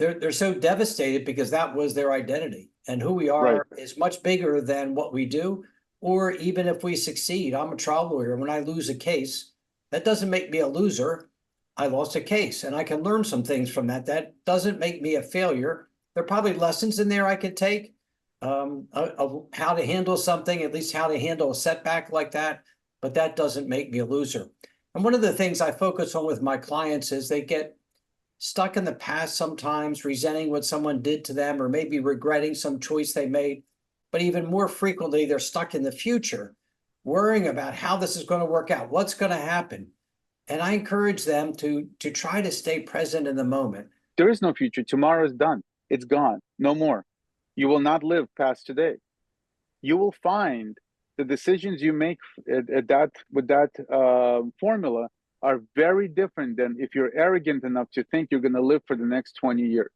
they're so devastated because that was their identity, and who we Right. are is much bigger than what we do, or even if we succeed. I'm a trial lawyer. When I lose a case, that doesn't make me a loser. I lost a case, and I can learn some things from that. That doesn't make me a failure. There are probably lessons in there I could take, of how to handle something, at least how to handle a setback like that. But that doesn't make me a loser. And one of the things I focus on with my clients is they get stuck in the past sometimes, resenting what someone did to them, or maybe regretting some choice they made. But even more frequently, they're stuck in the future, worrying about how this is going to work out, what's going to happen. And I encourage them to try to stay present in the moment. There is no future. Tomorrow is done. It's gone. No more. You will not live past today. You will find the decisions you make at that with that formula are very different than if you're arrogant enough to think you're going to live for the next 20 years.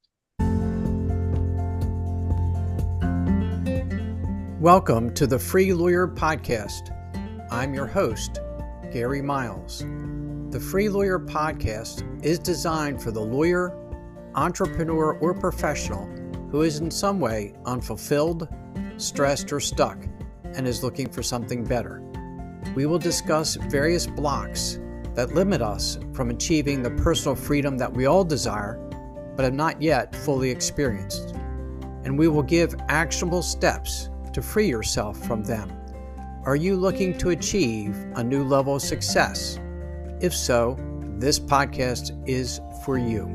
Welcome to the Free Lawyer Podcast. I'm your host, Gary Miles. The Free Lawyer Podcast is designed for the lawyer, entrepreneur, or professional who is in some way unfulfilled, stressed, or stuck, and is looking for something better. We will discuss various blocks that limit us from achieving the personal freedom that we all desire, but have not yet fully experienced. And we will give actionable steps to free yourself from them. Are you looking to achieve a new level of success? If so, this podcast is for you.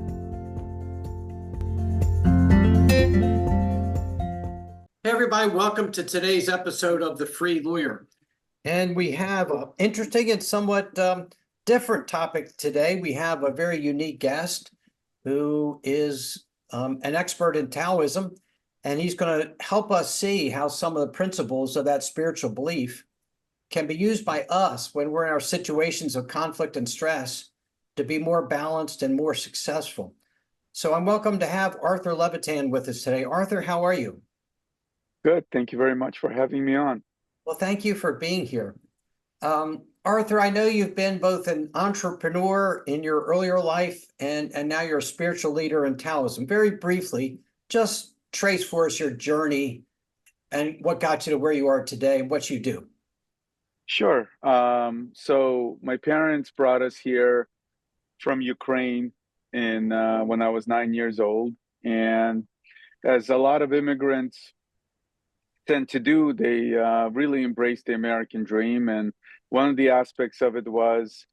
Hey everybody, welcome to today's episode of The Free Lawyer. And we have an interesting and somewhat different topic today. We have a very unique guest who is an expert in Taoism, and he's going to help us see how some of the principles of that spiritual belief can be used by us when we're in our situations of conflict and stress to be more balanced and more successful. So I'm welcome to have Arthur Levitan with us today. Arthur, how are you? Good. Thank you very much for having me on. Well, thank you for being here. Arthur, I know you've been both an entrepreneur in your earlier life and now you're a spiritual leader in Taoism. Very briefly, just trace for us your journey and what got you to where you are today and what you do. Sure. So my parents brought us here from Ukraine when I was 9 years old. And as a lot of immigrants tend to do, they really embraced the American dream. And one of the aspects of it was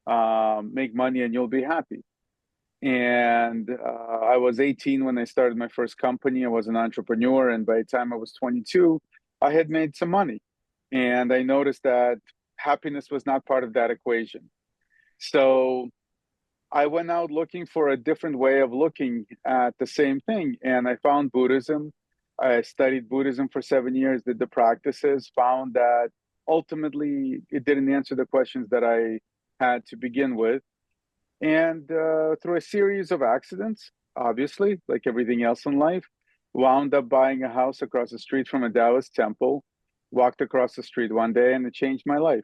make money and you'll be happy. And I was 18 when I started my first company. I was an entrepreneur. And by the time I was 22, I had made some money. And I noticed that happiness was not part of that equation. So I went out looking for a different way of looking at the same thing. And I found Buddhism. I studied Buddhism for 7 years, did the practices, found that ultimately it didn't answer the questions that I had to begin with. And through a series of accidents, obviously, like everything else in life, wound up buying a house across the street from a Taoist temple, walked across the street one day, and it changed my life.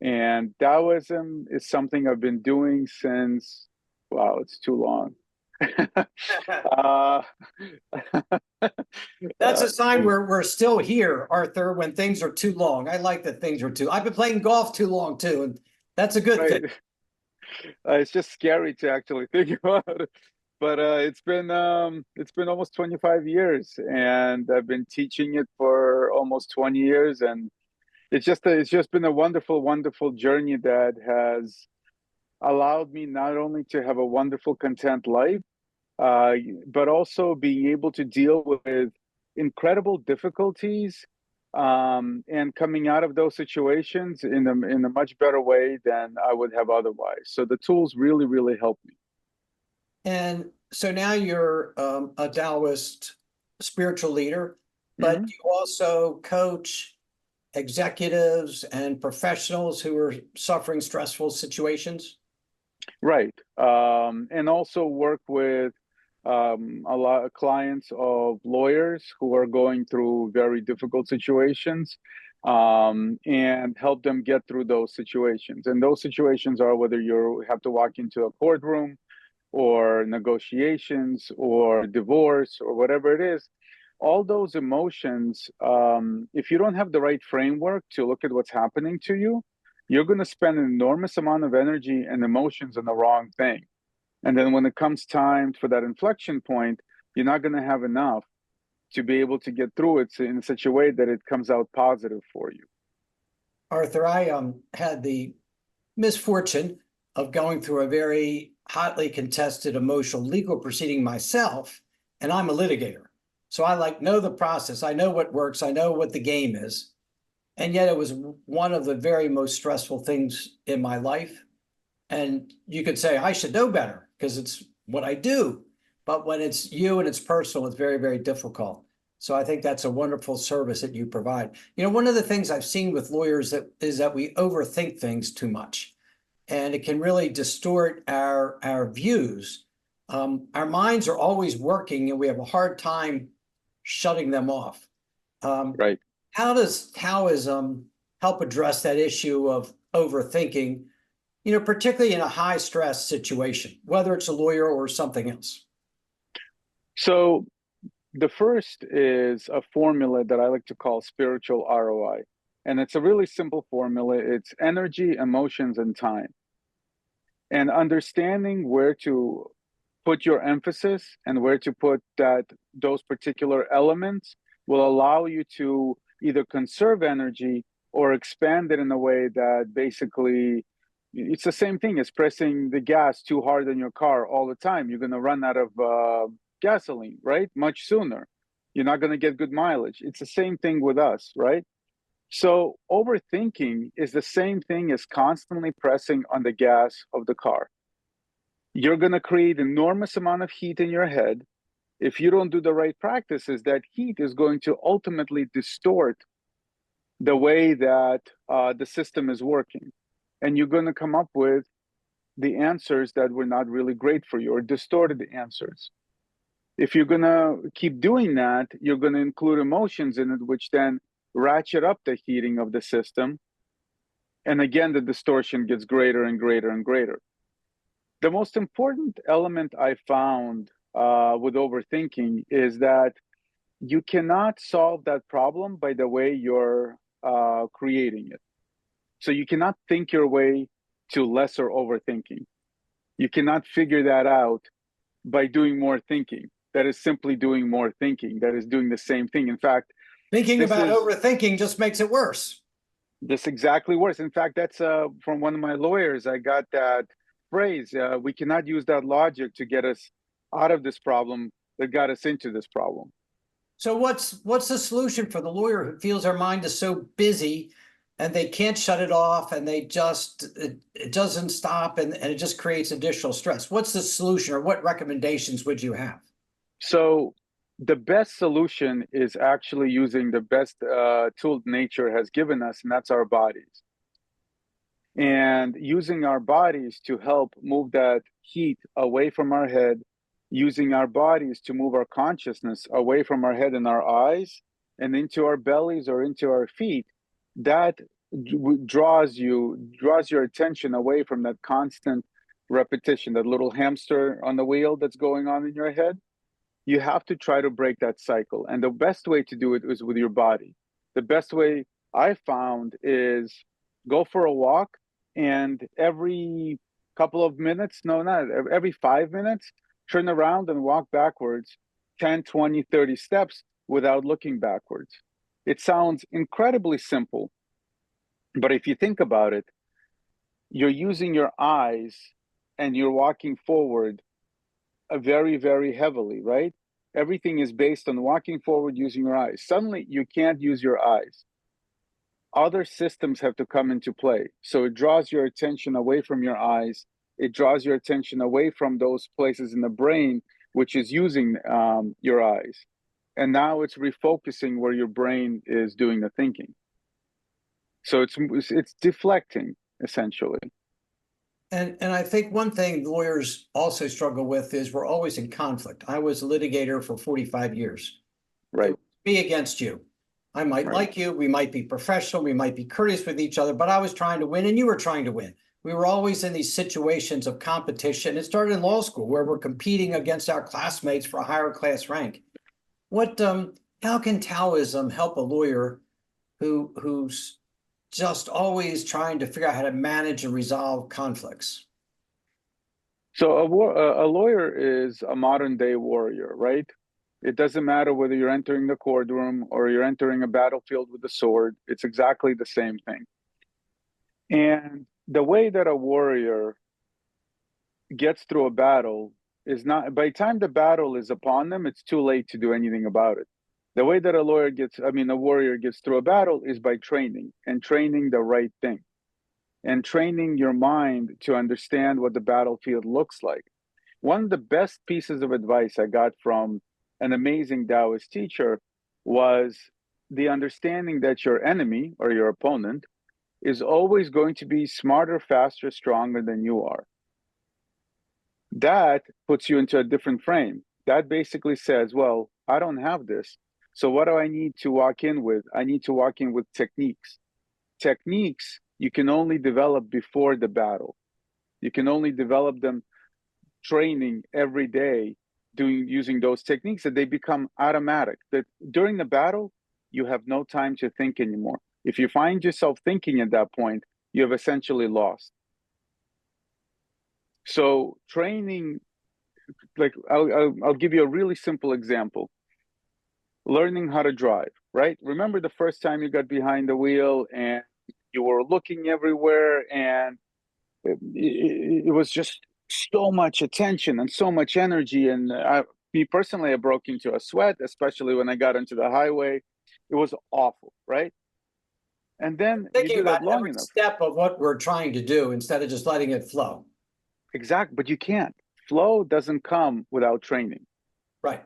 And Taoism is something I've been doing since, wow, it's too long. uh, That's a sign we're still here, Arthur, when things are too long. I like that things are too. I've been playing golf too long too, and that's a good thing. It's just scary to actually think about it. But it's been almost 25 years, and I've been teaching it for almost 20 years, and it's just been a wonderful journey that has allowed me not only to have a wonderful, content life, but also being able to deal with incredible difficulties and coming out of those situations in a much better way than I would have otherwise. So the tools really help me. And so now you're a Taoist spiritual leader, but Mm-hmm. you also coach executives and professionals who are suffering stressful situations. Right. And also work with a lot of clients of lawyers who are going through very difficult situations and help them get through those situations. And those situations are whether you have to walk into a courtroom, or negotiations or divorce or whatever it is, all those emotions, if you don't have the right framework to look at what's happening to you, you're going to spend an enormous amount of energy and emotions on the wrong thing. And then when it comes time for that inflection point, you're not going to have enough to be able to get through it in such a way that it comes out positive for you. Arthur, I had the misfortune of going through a very hotly contested emotional legal proceeding myself, and I'm a litigator. So I know the process. I know what works. I know what the game is. And yet it was one of the very most stressful things in my life. And you could say, I should know better because it's what I do. But when it's you and it's personal, it's very, very difficult. So I think that's a wonderful service that you provide. You know, one of the things I've seen with lawyers is that we overthink things too much, and it can really distort our views. Our minds are always working, and we have a hard time shutting them off. Right. How does Taoism help address that issue of overthinking, you know, particularly in a high stress situation, whether it's a lawyer or something else? So the first is a formula that I like to call spiritual ROI. And it's a really simple formula. It's energy, emotions, and time. And understanding where to put your emphasis and where to put those particular elements will allow you to either conserve energy or expand it in a way that basically it's the same thing as pressing the gas too hard in your car all the time. You're going to run out of gasoline, right? Much sooner. You're not going to get good mileage. It's the same thing with us, right? So overthinking is the same thing as constantly pressing on the gas of the car. You're going to create enormous amount of heat in your head. If you don't do the right practices, that heat is going to ultimately distort the way that the system is working. And you're going to come up with the answers that were not really great for you or distorted answers. If you're going to keep doing that, you're going to include emotions in it, which then ratchet up the heating of the system. And again, the distortion gets greater and greater and greater. The most important element I found with overthinking is that you cannot solve that problem by the way you're creating it. So you cannot think your way to lesser overthinking. You cannot figure that out by doing more thinking. That is simply doing more thinking. That is doing the same thing. In fact, Thinking about overthinking just makes it worse. This exactly worse. In fact, that's from one of my lawyers. I got that phrase. We cannot use that logic to get us out of this problem that got us into this problem. So what's the solution for the lawyer who feels their mind is so busy and they can't shut it off, and it doesn't stop, and it just creates additional stress? What's the solution, or what recommendations would you have? So the best solution is actually using the best tool nature has given us, and that's our bodies. And using our bodies to help move that heat away from our head, using our bodies to move our consciousness away from our head and our eyes and into our bellies or into our feet, that draws your attention away from that constant repetition, that little hamster on the wheel that's going on in your head. You have to try to break that cycle. And the best way to do it is with your body. The best way I found is go for a walk, and every couple of minutes, no, not every 5 minutes, turn around and walk backwards 10, 20, 30 steps without looking backwards. It sounds incredibly simple, but if you think about it, you're using your eyes and you're walking forward very, very heavily, right? Everything is based on walking forward using your eyes. Suddenly, you can't use your eyes. Other systems have to come into play. So it draws your attention away from your eyes. It draws your attention away from those places in the brain, which is using your eyes. And now it's refocusing where your brain is doing the thinking. So it's deflecting, essentially. And I think one thing lawyers also struggle with is we're always in conflict. I was a litigator for 45 years. Right. It was me against you. I might like you, we might be professional, we might be courteous with each other, but I was trying to win and you were trying to win. We were always in these situations of competition. It started in law school where we're competing against our classmates for a higher class rank. How can Taoism help a lawyer who's just always trying to figure out how to manage and resolve conflicts? So a lawyer is a modern day warrior, right? It doesn't matter whether you're entering the courtroom or you're entering a battlefield with a sword. It's exactly the same thing. And the way that a warrior gets through a battle is not, by the time the battle is upon them, it's too late to do anything about it. The way that a warrior gets through a battle is by training and training the right thing and training your mind to understand what the battlefield looks like. One of the best pieces of advice I got from an amazing Taoist teacher was the understanding that your enemy or your opponent is always going to be smarter, faster, stronger than you are. That puts you into a different frame. That basically says, well, I don't have this. So what do I need to walk in with? I need to walk in with techniques. Techniques you can only develop before the battle. You can only develop them training every day, using those techniques, that they become automatic. That during the battle, you have no time to think anymore. If you find yourself thinking at that point, you have essentially lost. So training, like I'll give you a really simple example. Learning how to drive, right? Remember the first time you got behind the wheel and you were looking everywhere, and it was just so much attention and so much energy. And me personally, I broke into a sweat, especially when I got onto the highway. It was awful, right? And then you Thinking do that about long every enough. step of what we're trying to do instead of just letting it flow. Exactly, but you can't. Flow doesn't come without training. Right.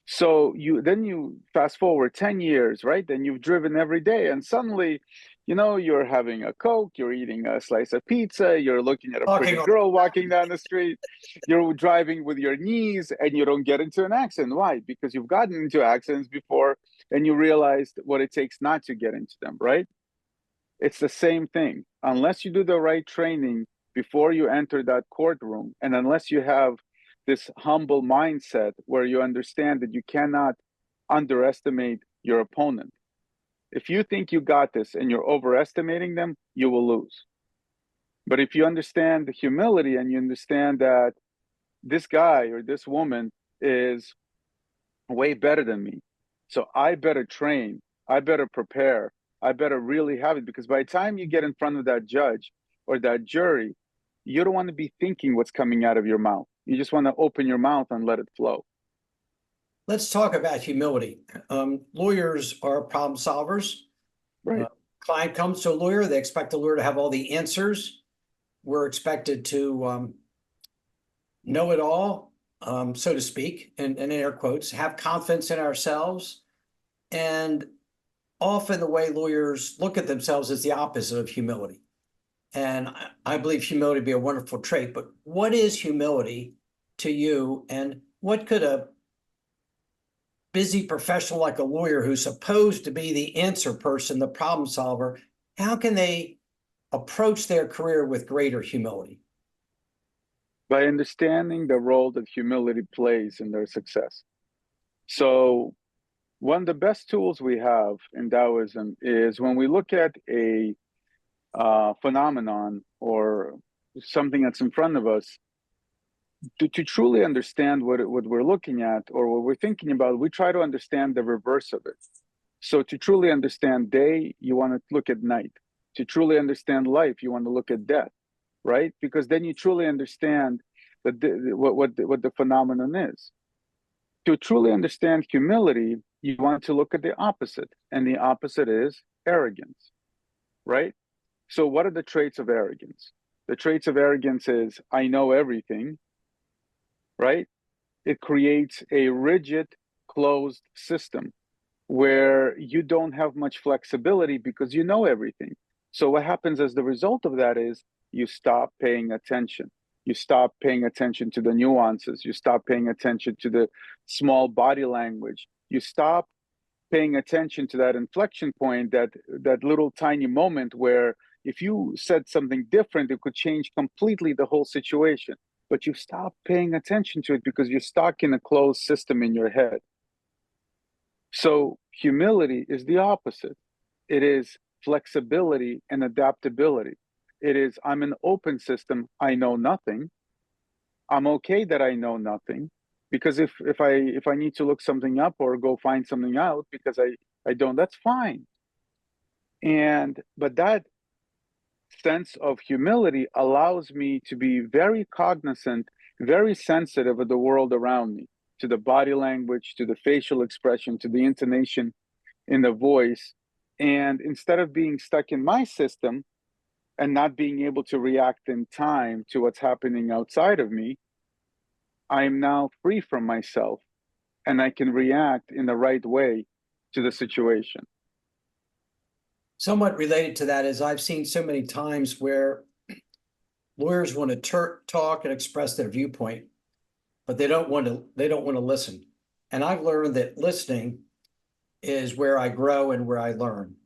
So you fast forward 10 years, right? Then you've driven every day, and suddenly, you're having a Coke, you're eating a slice of pizza, you're looking at a Talking pretty on girl walking down the street, you're driving with your knees, and you don't get into an accident. Why? Because you've gotten into accidents before and you realized what it takes not to get into them, right? It's the same thing. Unless you do the right training before you enter that courtroom, and unless you have this humble mindset where you understand that you cannot underestimate your opponent. If you think you got this and you're overestimating them, you will lose. But if you understand the humility and you understand that this guy or this woman is way better than me, so I better train, I better prepare, I better really have it, because by the time you get in front of that judge or that jury, you don't want to be thinking what's coming out of your mouth. You just want to open your mouth and let it flow. Let's talk about humility. Lawyers are problem solvers. Right. Client comes to a lawyer, they expect the lawyer to have all the answers. We're expected to know it all, so to speak, in air quotes, have confidence in ourselves. And often the way lawyers look at themselves is the opposite of humility. And I believe humility to be a wonderful trait, but what is humility to you? And what could a busy professional like a lawyer who's supposed to be the answer person, the problem solver, how can they approach their career with greater humility? By understanding the role that humility plays in their success. So, one of the best tools we have in Taoism is when we look at a phenomenon or something that's in front of us, to truly understand what we're looking at or what we're thinking about, we try to understand the reverse of it. So, to truly understand day, you want to look at night. To truly understand life, you want to look at death, right? Because then you truly understand what the phenomenon is. To truly understand humility, you want to look at the opposite, and the opposite is arrogance, right? So what are the traits of arrogance? The traits of arrogance is I know everything, right? It creates a rigid, closed system where you don't have much flexibility because you know everything. So what happens as the result of that is you stop paying attention. You stop paying attention to the nuances. You stop paying attention to the small body language. You stop paying attention to that inflection point, that little tiny moment where if you said something different, it could change completely the whole situation. But you stop paying attention to it because you're stuck in a closed system in your head. So humility is the opposite. It is flexibility and adaptability. It is, I'm an open system. I know nothing. I'm okay that I know nothing, because if I need to look something up or go find something out because I don't, that's fine. And but that sense of humility allows me to be very cognizant, very sensitive of the world around me, to the body language, to the facial expression, to the intonation in the voice. And instead of being stuck in my system and not being able to react in time to what's happening outside of me, I am now free from myself and I can react in the right way to the situation. Somewhat related to that is I've seen so many times where lawyers want to talk and express their viewpoint, but they don't want to listen. And I've learned that listening is where I grow and where I learn.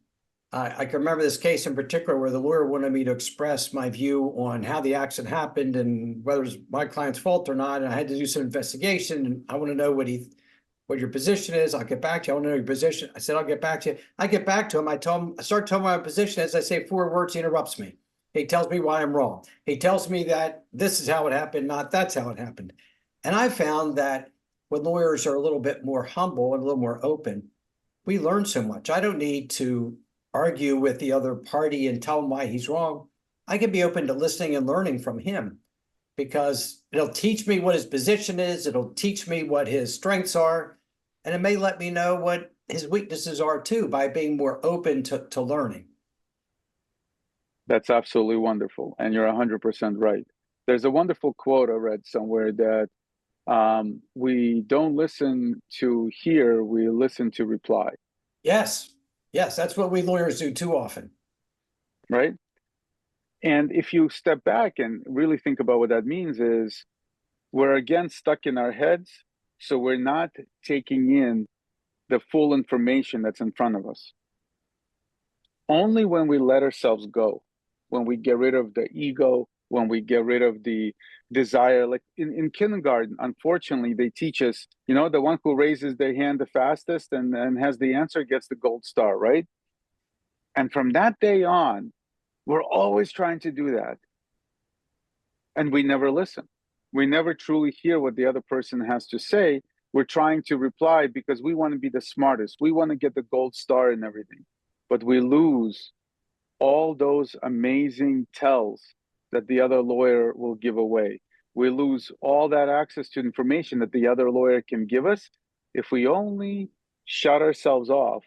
I can remember this case in particular where the lawyer wanted me to express my view on how the accident happened and whether it was my client's fault or not. And I had to do some investigation, and I want to know what your position is. I'll get back to you. I want to know your position. I said, I'll get back to you. I get back to him. I start telling my position. As I say 4 words, he interrupts me. He tells me why I'm wrong. He tells me that this is how it happened, not that's how it happened. And I found that when lawyers are a little bit more humble and a little more open, we learn so much. I don't need to argue with the other party and tell him why he's wrong. I can be open to listening and learning from him, because it'll teach me what his position is. It'll teach me what his strengths are. And it may let me know what his weaknesses are too, by being more open to learning. That's absolutely wonderful. And you're 100% right. There's a wonderful quote I read somewhere that we don't listen to hear, we listen to reply. Yes. Yes. That's what we lawyers do too often. Right? And if you step back and really think about what that means, is we're again stuck in our heads. So we're not taking in the full information that's in front of us. Only when we let ourselves go, when we get rid of the ego, when we get rid of the desire, like in kindergarten, unfortunately, they teach us, the one who raises their hand the fastest and has the answer gets the gold star, right? And from that day on, we're always trying to do that. And we never listen. We never truly hear what the other person has to say. We're trying to reply because we want to be the smartest. We want to get the gold star and everything. But we lose all those amazing tells that the other lawyer will give away. We lose all that access to information that the other lawyer can give us if we only shut ourselves off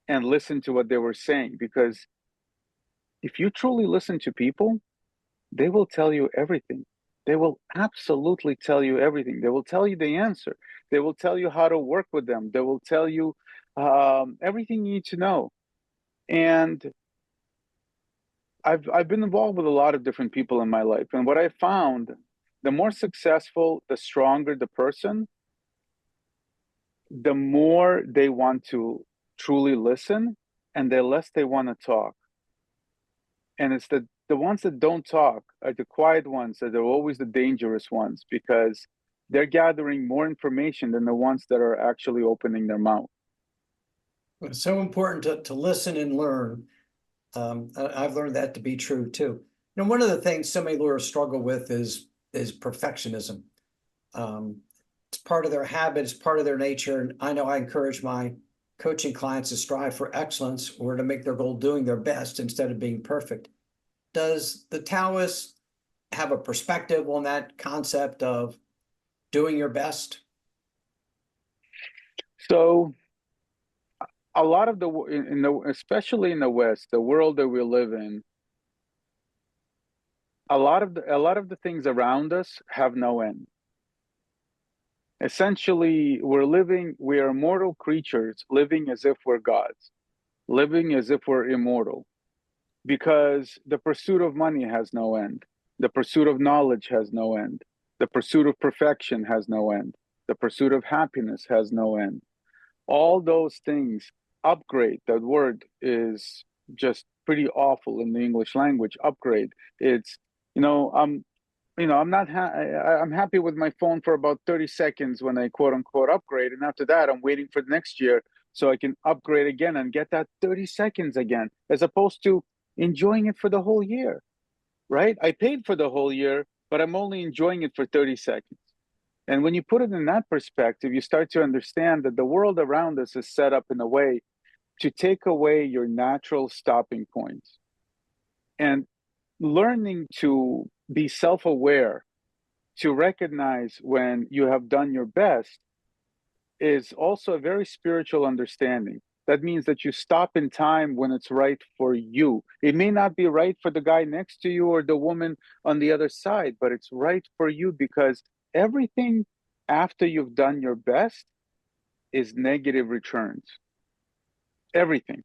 and listen to what they were saying. Because if you truly listen to people, they will tell you everything. They will absolutely tell you everything. They will tell you the answer. They will tell you how to work with them. They will tell you everything you need to know. And I've been involved with a lot of different people in my life. And what I found, the more successful, the stronger the person, the more they want to truly listen and the less they want to talk. And it's the ones that don't talk are the quiet ones that are always the dangerous ones, because they're gathering more information than the ones that are actually opening their mouth. It's so important to listen and learn. I've learned that to be true too. One of the things so many lawyers struggle with is perfectionism. It's part of their habit, it's part of their nature. And I know I encourage my coaching clients to strive for excellence, or to make their goal doing their best instead of being perfect. Does the Taoist have a perspective on that concept of doing your best? So a lot of especially in the West, the world that we live in, a lot of the things around us have no end. Essentially, we are mortal creatures living as if we're gods, living as if we're immortal, because the pursuit of money has no end. The pursuit of knowledge has no end. The pursuit of perfection has no end. The pursuit of happiness has no end. All those things upgrade. That word is just pretty awful in the English language. Upgrade. It's, I'm not I'm happy with my phone for about 30 seconds when I quote unquote upgrade, and after that I'm waiting for next year so I can upgrade again and get that 30 seconds again, as opposed to enjoying it for the whole year, right? I paid for the whole year, but I'm only enjoying it for 30 seconds. And when you put it in that perspective, you start to understand that the world around us is set up in a way to take away your natural stopping points. And learning to be self-aware, to recognize when you have done your best, is also a very spiritual understanding. That means that you stop in time when it's right for you. It may not be right for the guy next to you or the woman on the other side, but it's right for you, because everything after you've done your best is negative returns. Everything.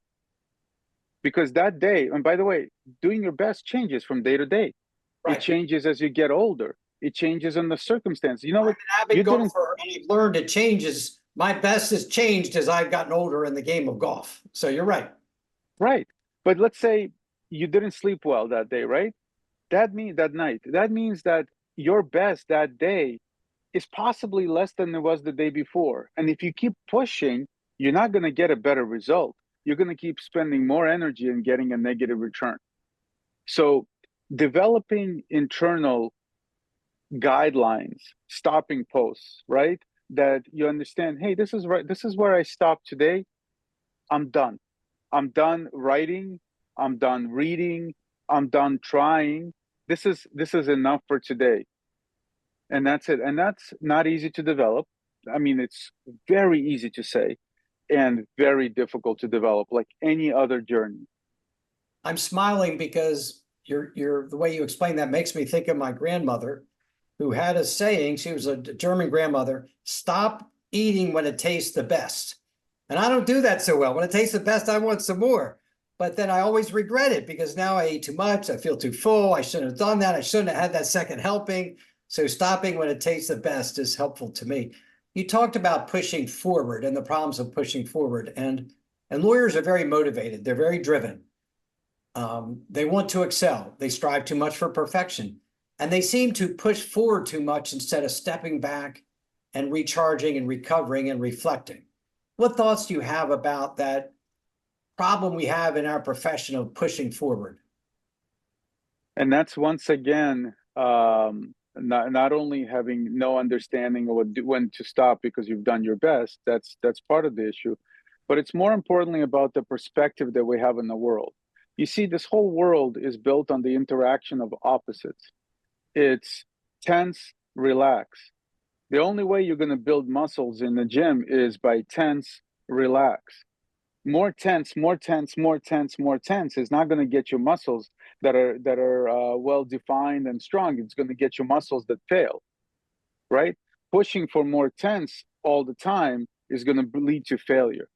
Because that day, and by the way, doing your best changes from day to day. It Right. changes as you get older. It changes in the circumstance. You know I'm what? an You avid didn't, golfer, and I've learned it changes. My best has changed as I've gotten older in the game of golf. So you're right. right. But let's say you didn't sleep well that day, right? That means that night. That means that your best that day is possibly less than it was the day before. And if you keep pushing, you're not going to get a better result. You're going to keep spending more energy and getting a negative return. So developing internal guidelines, stopping posts, right? That you understand, hey, this is right. This is where I stop today. I'm done. I'm done writing. I'm done reading. I'm done trying. This is enough for today. And that's it. And that's not easy to develop. I mean, it's very easy to say and very difficult to develop, like any other journey. I'm smiling because the way you explain that makes me think of my grandmother, who had a saying. She was a German grandmother: stop eating when it tastes the best. And I don't do that so well. When it tastes the best, I want some more. But then I always regret it because now I ate too much. I feel too full. I shouldn't have done that. I shouldn't have had that second helping. So stopping when it tastes the best is helpful to me. You talked about pushing forward and the problems of pushing forward. And lawyers are very motivated. They're very driven. They want to excel. They strive too much for perfection. And they seem to push forward too much instead of stepping back and recharging and recovering and reflecting. What thoughts do you have about that problem we have in our profession of pushing forward? And that's once again, not only having no understanding of when to stop because you've done your best. That's part of the issue, but it's more importantly about the perspective that we have in the world. You see, this whole world is built on the interaction of opposites. It's tense, relax. The only way you're going to build muscles in the gym is by tense, relax. More tense, more tense, more tense, more tense is not going to get you muscles that are well defined and strong. It's going to get you muscles that fail, right? Pushing for more tense all the time is going to lead to failure.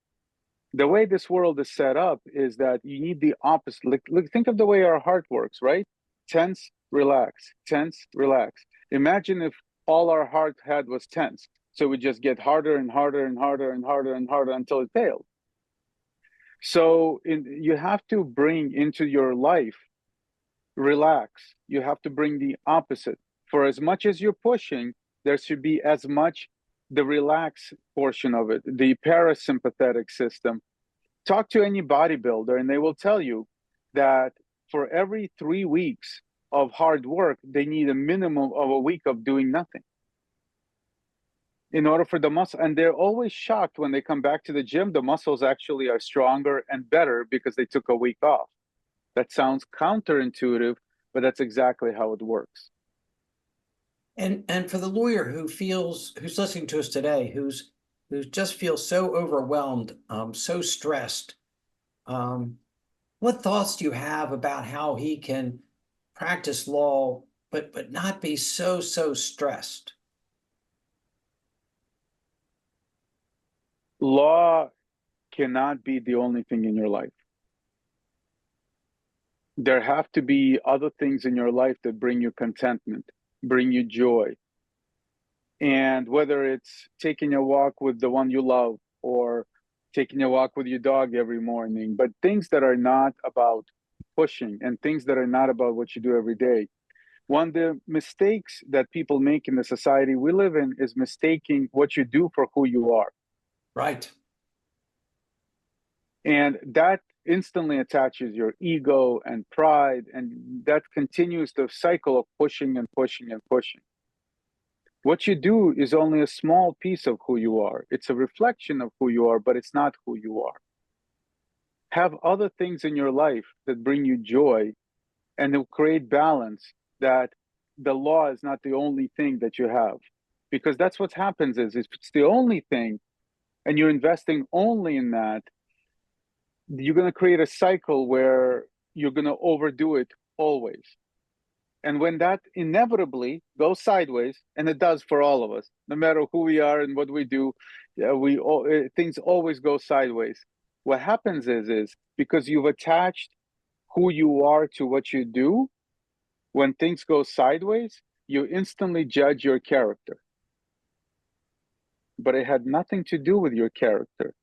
The way this world is set up is that you need the opposite. Look, think of the way our heart works, right? Tense, relax, tense, relax. Imagine if all our heart had was tense. So we just get harder and harder and harder and harder and harder until it failed. So you have to bring into your life, relax. You have to bring the opposite. For as much as you're pushing, there should be as much the relax portion of it, the parasympathetic system. Talk to any bodybuilder and they will tell you that for every 3 weeks of hard work, they need a minimum of a week of doing nothing in order for the muscle. And they're always shocked when they come back to the gym, the muscles actually are stronger and better because they took a week off. That sounds counterintuitive, but that's exactly how it works. And for the lawyer who's listening to us today, who just feels so overwhelmed, so stressed, um, what thoughts do you have about how he can practice law but not be so stressed? Law cannot be the only thing in your life. There have to be other things in your life that bring you contentment, bring you joy. And whether it's taking a walk with the one you love or taking a walk with your dog every morning, but things that are not about pushing and things that are not about what you do every day. One of the mistakes that people make in the society we live in is mistaking what you do for who you are. Right. And that instantly attaches your ego and pride, and that continues the cycle of pushing and pushing and pushing. What you do is only a small piece of who you are. It's a reflection of who you are, but it's not who you are. Have other things in your life that bring you joy, and they'll create balance, that the law is not the only thing that you have. Because that's what happens is if it's the only thing and you're investing only in that, you're going to create a cycle where you're going to overdo it always. And when that inevitably goes sideways, and it does for all of us, no matter who we are and what we do, things always go sideways. What happens is because you've attached who you are to what you do, when things go sideways, you instantly judge your character. But it had nothing to do with your character.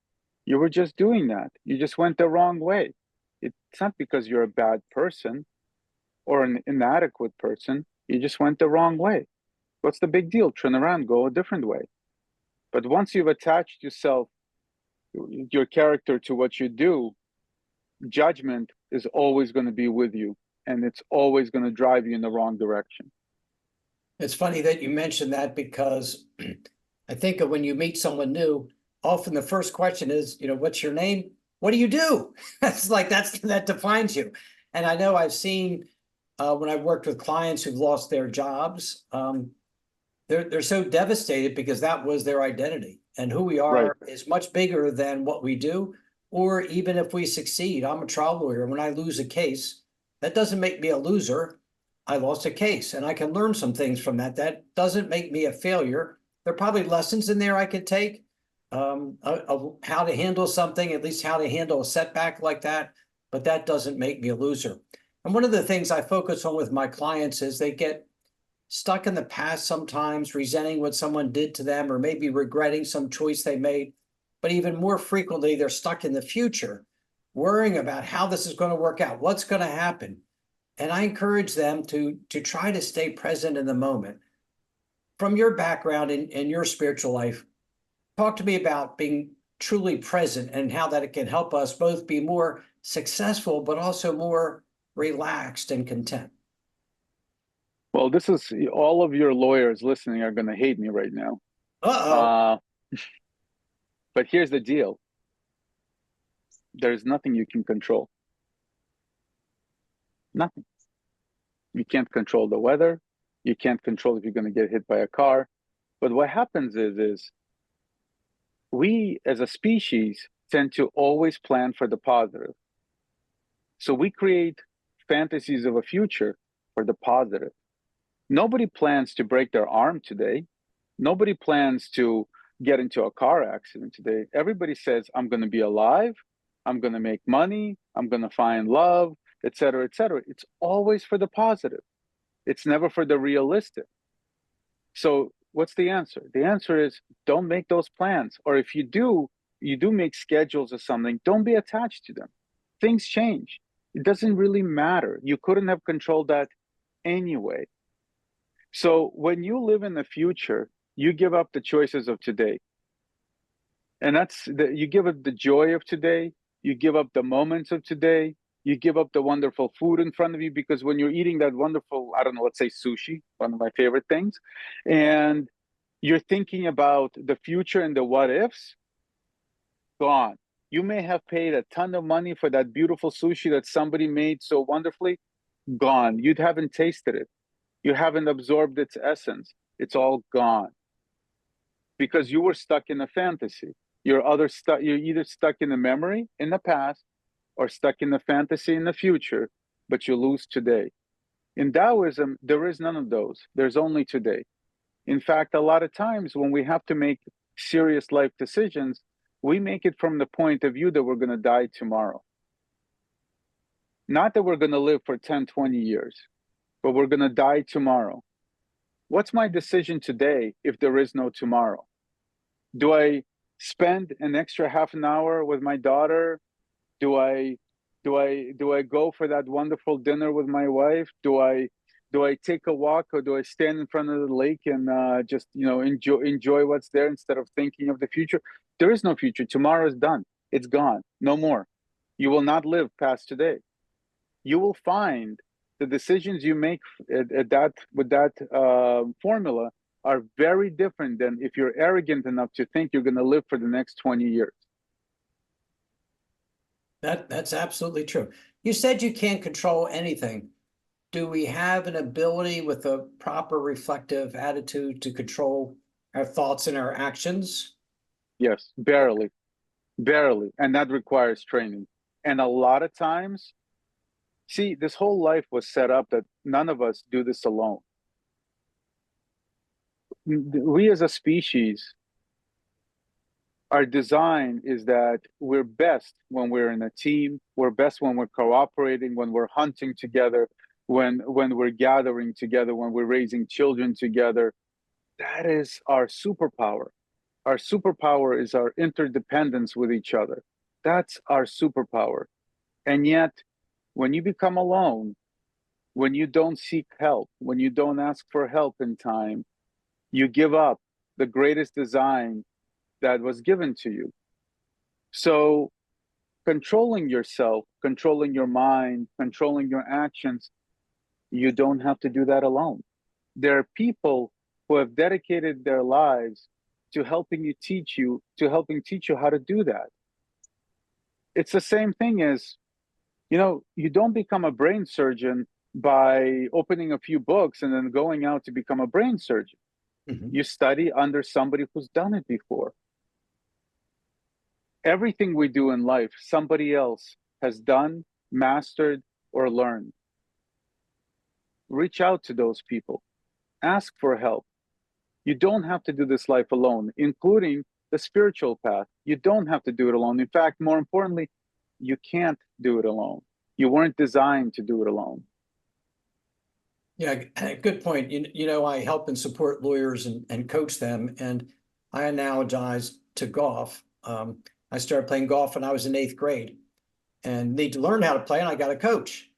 You were just doing that. You just went the wrong way. It's not because you're a bad person or an inadequate person. You just went the wrong way. What's the big deal? Turn around, go a different way. But once you've attached yourself, your character to what you do, judgment is always going to be with you, and it's always going to drive you in the wrong direction. It's funny that you mentioned that, because I think of when you meet someone new, often the first question is, what's your name? What do you do? That's like, that defines you. And I know I've seen when I've worked with clients who've lost their jobs, they're so devastated because that was their identity, and who we are is much bigger than what we do. Or even if we succeed, I'm a trial lawyer. When I lose a case, that doesn't make me a loser. I lost a case, and I can learn some things from that. That doesn't make me a failure. There are probably lessons in there I could take of how to handle something, at least how to handle a setback like that. But that doesn't make me a loser. And one of the things I focus on with my clients is they get stuck in the past sometimes, resenting what someone did to them, or maybe regretting some choice they made. But even more frequently, they're stuck in the future, worrying about how this is going to work out, what's going to happen. And I encourage them to try to stay present in the moment. From your background in your spiritual life, talk to me about being truly present and how that it can help us both be more successful, but also more relaxed and content. Well, this is, all of your lawyers listening are going to hate me right now. Uh-oh. But here's the deal. There's nothing you can control. Nothing. You can't control the weather. You can't control if you're going to get hit by a car. But what happens is we as a species tend to always plan for the positive. So we create fantasies of a future for the positive. Nobody plans to break their arm today. Nobody plans to get into a car accident today. Everybody says, I'm going to be alive. I'm going to make money. I'm going to find love, et cetera, et cetera. It's always for the positive. It's never for the realistic. So what's the answer? The answer is don't make those plans. Or if you do make schedules or something, don't be attached to them. Things change. It doesn't really matter. You couldn't have controlled that anyway. So when you live in the future, you give up the choices of today. And you give up the joy of today. You give up the moments of today. You give up the wonderful food in front of you, because when you're eating that wonderful, I don't know, let's say sushi, one of my favorite things, and you're thinking about the future and the what ifs, gone. You may have paid a ton of money for that beautiful sushi that somebody made so wonderfully, gone. You haven't tasted it. You haven't absorbed its essence. It's all gone. Because you were stuck in a fantasy. You're either stuck in a memory in the past or stuck in a fantasy in the future, but you lose today. In Taoism, there is none of those. There's only today. In fact, a lot of times when we have to make serious life decisions, we make it from the point of view that we're going to die tomorrow. Not that we're going to live for 10, 20 years, but we're going to die tomorrow. What's my decision today if there is no tomorrow? Do I spend an extra half an hour with my daughter? Do I Do I go for that wonderful dinner with my wife? Do I take a walk, or do I stand in front of the lake and just enjoy what's there instead of thinking of the future? There is no future. Tomorrow is done. It's gone. No more. You will not live past today. You will find the decisions you make at that with that formula are very different than if you're arrogant enough to think you're going to live for the next 20 years. That's absolutely true. You said you can't control anything. Do we have an ability with a proper reflective attitude to control our thoughts and our actions? Yes, barely, barely. And that requires training. And a lot of times, see, this whole life was set up that none of us do this alone. We as a species, our design is that we're best when we're in a team. We're best when we're cooperating, when we're hunting together, when we're gathering together, when we're raising children together. That is our superpower. Our superpower is our interdependence with each other. That's our superpower. And yet, when you become alone, when you don't seek help, when you don't ask for help in time, you give up the greatest design that was given to you. So, controlling yourself, controlling your mind, controlling your actions, you don't have to do that alone. There are people who have dedicated their lives to helping teach you how to do that. It's the same thing as, you don't become a brain surgeon by opening a few books and then going out to become a brain surgeon. Mhm. You study under somebody who's done it before. Everything we do in life, somebody else has done, mastered, or learned. Reach out to those people. Ask for help. You don't have to do this life alone, including the spiritual path. You don't have to do it alone. In fact, more importantly, you can't do it alone. You weren't designed to do it alone. Yeah, good point. I help and support lawyers and coach them, and I analogize to golf. I started playing golf when I was in 8th grade and need to learn how to play, and I got a coach.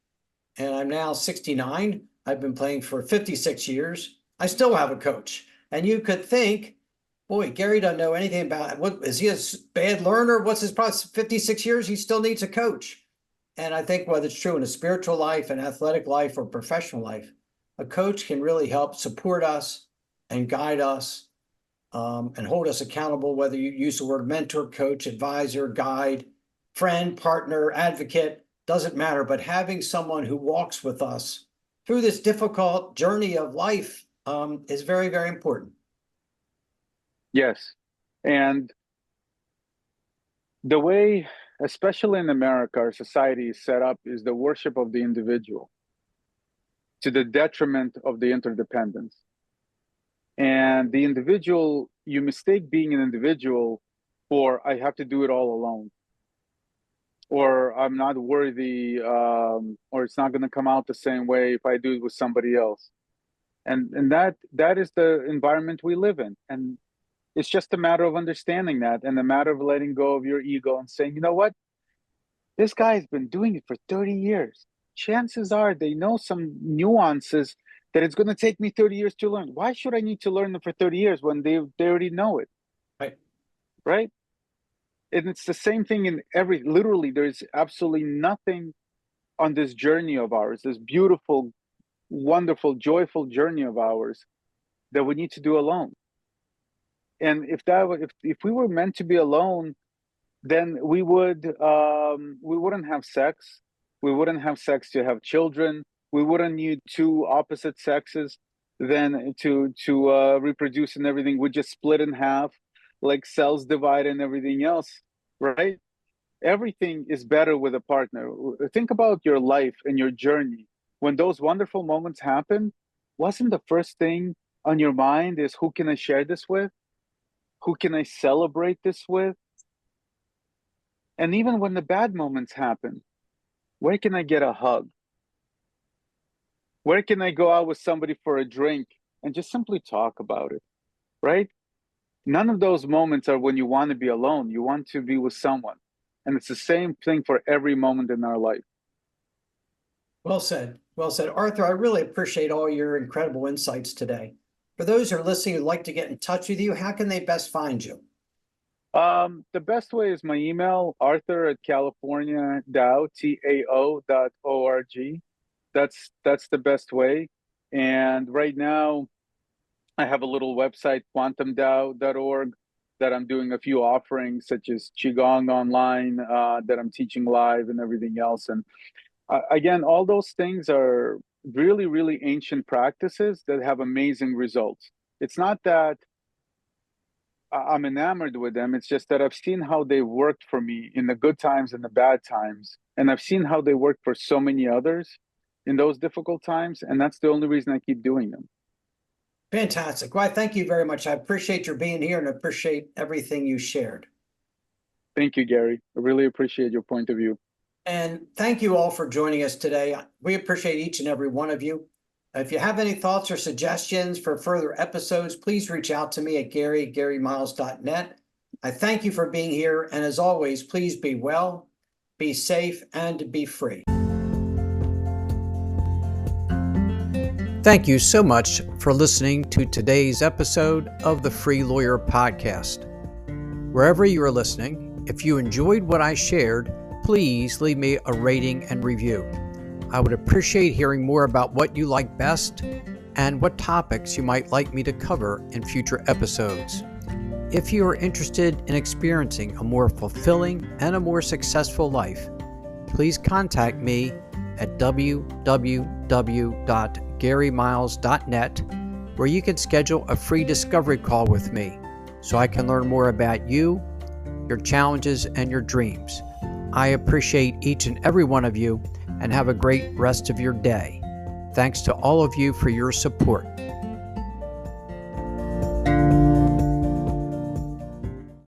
And I'm now 69. I've been playing for 56 years. I still have a coach. And you could think, boy, Gary doesn't know anything about it. What is he, a bad learner? What's his process? 56 years, he still needs a coach. And I think whether it's true in a spiritual life, an athletic life, or professional life, a coach can really help support us and guide us and hold us accountable, whether you use the word mentor, coach, advisor, guide, friend, partner, advocate, doesn't matter. But having someone who walks with us through this difficult journey of life is very, very important. Yes. And the way, especially in America, our society is set up is the worship of the individual to the detriment of the interdependence. And the individual, you mistake being an individual for I have to do it all alone, or I'm not worthy, or it's not going to come out the same way if I do it with somebody else. And that is the environment we live in. And it's just a matter of understanding that, and a matter of letting go of your ego and saying, you know what? This guy's been doing it for 30 years. Chances are they know some nuances that it's going to take me 30 years to learn. Why should I need to learn them for 30 years when they already know it? Right. Right? And it's the same thing in literally, there's absolutely nothing on this journey of ours, this beautiful, wonderful, joyful journey of ours that we need to do alone. And if we were meant to be alone, then we wouldn't have sex. We wouldn't have sex to have children. We wouldn't need two opposite sexes then to reproduce and everything. We just split in half, like cells divide and everything else, right? Everything is better with a partner. Think about your life and your journey. When those wonderful moments happen, wasn't the first thing on your mind is who can I share this with? Who can I celebrate this with? And even when the bad moments happen, where can I get a hug? Where can I go out with somebody for a drink and just simply talk about it, right? None of those moments are when you want to be alone. You want to be with someone. And it's the same thing for every moment in our life. Well said. Well said. Arthur, I really appreciate all your incredible insights today. For those who are listening who'd like to get in touch with you, how can they best find you? The best way is my email, Arthur at California Tao, Tao.org. That's the best way. And right now, I have a little website, quantumtao.org, that I'm doing a few offerings, such as Qigong online, that I'm teaching live and everything else. And again, all those things are really, really ancient practices that have amazing results. It's not that I'm enamored with them. It's just that I've seen how they worked for me in the good times and the bad times. And I've seen how they work for so many others in those difficult times. And that's the only reason I keep doing them. Fantastic. Well, thank you very much. I appreciate your being here and appreciate everything you shared. Thank you, Gary. I really appreciate your point of view. And thank you all for joining us today. We appreciate each and every one of you. If you have any thoughts or suggestions for further episodes, please reach out to me at garymiles.net. I thank you for being here. And as always, please be well, be safe, and be free. Thank you so much for listening to today's episode of the Free Lawyer Podcast. Wherever you are listening, if you enjoyed what I shared, please leave me a rating and review. I would appreciate hearing more about what you like best and what topics you might like me to cover in future episodes. If you are interested in experiencing a more fulfilling and a more successful life, please contact me at www.garymiles.net, where you can schedule a free discovery call with me so I can learn more about you, your challenges, and your dreams. I appreciate each and every one of you and have a great rest of your day. Thanks to all of you for your support.